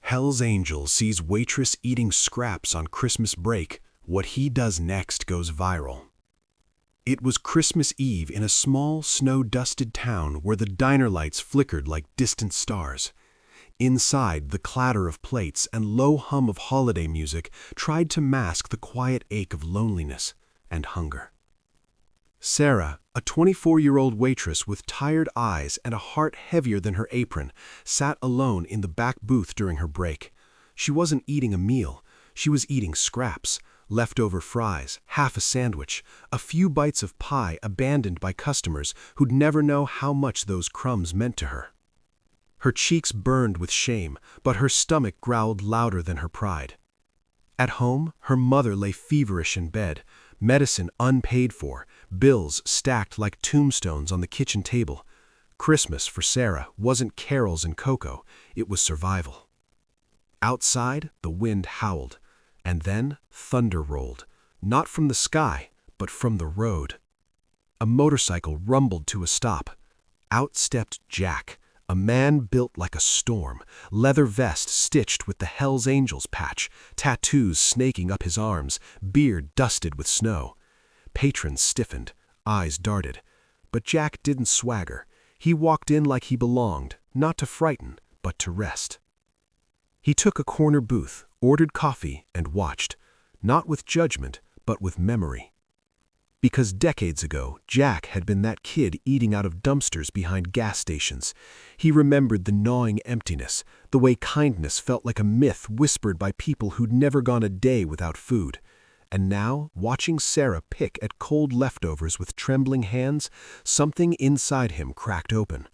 Hell's Angel sees Waitress eating scraps on Christmas break. What he does next goes viral. It was Christmas Eve in a small, snow-dusted town where the diner lights flickered like distant stars. Inside, the clatter of plates and low hum of holiday music tried to mask the quiet ache of loneliness and hunger. Sarah, a 24-year-old waitress with tired eyes and a heart heavier than her apron, sat alone in the back booth during her break. She wasn't eating a meal. She was eating scraps, leftover fries, half a sandwich, a few bites of pie abandoned by customers who'd never know how much those crumbs meant to her. Her cheeks burned with shame, but her stomach growled louder than her pride. At home, her mother lay feverish in bed, medicine unpaid for, bills stacked like tombstones on the kitchen table. Christmas for Sarah wasn't carols and cocoa, it was survival. Outside, the wind howled, and then thunder rolled, not from the sky, but from the road. A motorcycle rumbled to a stop. Out stepped Jack, a man built like a storm, leather vest stitched with the Hell's Angels patch, tattoos snaking up his arms, beard dusted with snow. Patrons stiffened, eyes darted. But Jack didn't swagger. He walked in like he belonged, not to frighten, but to rest. He took a corner booth, ordered coffee, and watched, not with judgment, but with memory. Because decades ago, Jack had been that kid eating out of dumpsters behind gas stations. He remembered the gnawing emptiness, the way kindness felt like a myth whispered by people who'd never gone a day without food. And now, watching Sarah pick at cold leftovers with trembling hands, something inside him cracked open.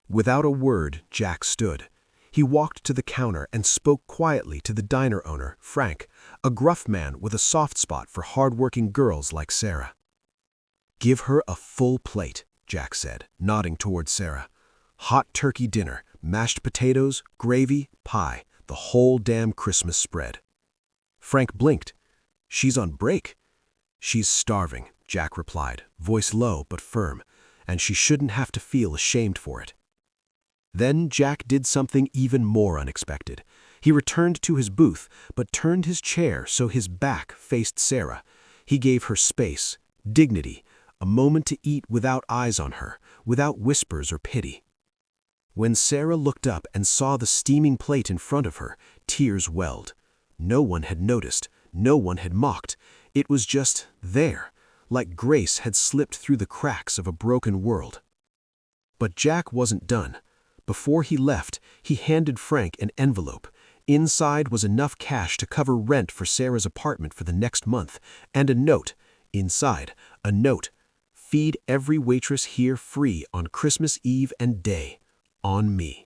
Without a word, Jack stood. He walked to the counter and spoke quietly to the diner owner, Frank, a gruff man with a soft spot for hard-working girls like Sarah. "Give her a full plate," Jack said, nodding toward Sarah. "Hot turkey dinner, mashed potatoes, gravy, pie, the whole damn Christmas spread." Frank blinked. "She's on break." "She's starving," Jack replied, voice low but firm, "and she shouldn't have to feel ashamed for it." Then Jack did something even more unexpected. He returned to his booth, but turned his chair so his back faced Sarah. He gave her space, dignity, a moment to eat without eyes on her, without whispers or pity. When Sarah looked up and saw the steaming plate in front of her, tears welled. No one had noticed, no one had mocked. It was just there, like grace had slipped through the cracks of a broken world. But Jack wasn't done. Before he left, he handed Frank an envelope. Inside was enough cash to cover rent for Sarah's apartment for the next month, and a note. Inside, a note. "Feed every waitress here free on Christmas Eve and day. On me."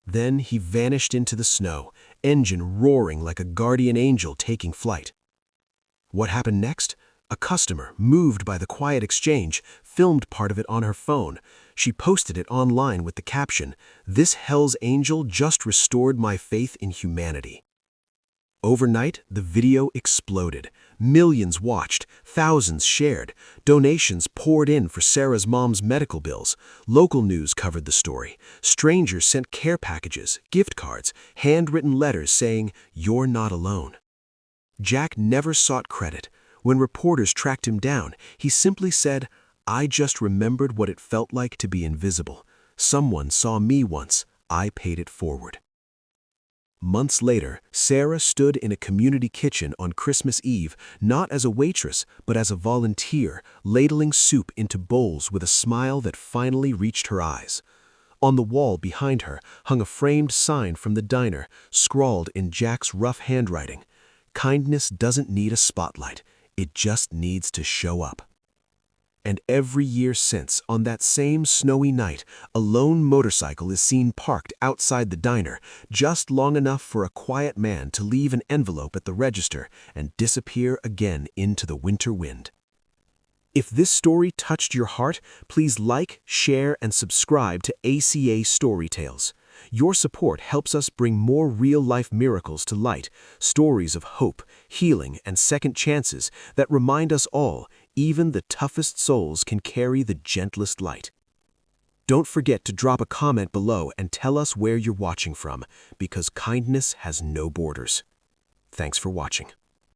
Then he vanished into the snow, engine roaring like a guardian angel taking flight. What happened next? A customer, moved by the quiet exchange, filmed part of it on her phone. She posted it online with the caption, "This Hell's Angel just restored my faith in humanity." Overnight, the video exploded. Millions watched, thousands shared. Donations poured in for Sarah's mom's medical bills. Local news covered the story. Strangers sent care packages, gift cards, handwritten letters saying, "You're not alone." Jack never sought credit. When reporters tracked him down, he simply said, "I just remembered what it felt like to be invisible. Someone saw me once. I paid it forward." Months later, Sarah stood in a community kitchen on Christmas Eve, not as a waitress, but as a volunteer, ladling soup into bowls with a smile that finally reached her eyes. On the wall behind her hung a framed sign from the diner, scrawled in Jack's rough handwriting. "Kindness doesn't need a spotlight. It just needs to show up." And every year since, on that same snowy night, a lone motorcycle is seen parked outside the diner, just long enough for a quiet man to leave an envelope at the register and disappear again into the winter wind. If this story touched your heart, please like, share, and subscribe to ACA Story Tales. Your support helps us bring more real-life miracles to light, stories of hope, healing, and second chances that remind us all, even the toughest souls can carry the gentlest light. Don't forget to drop a comment below and tell us where you're watching from, because kindness has no borders. Thanks for watching.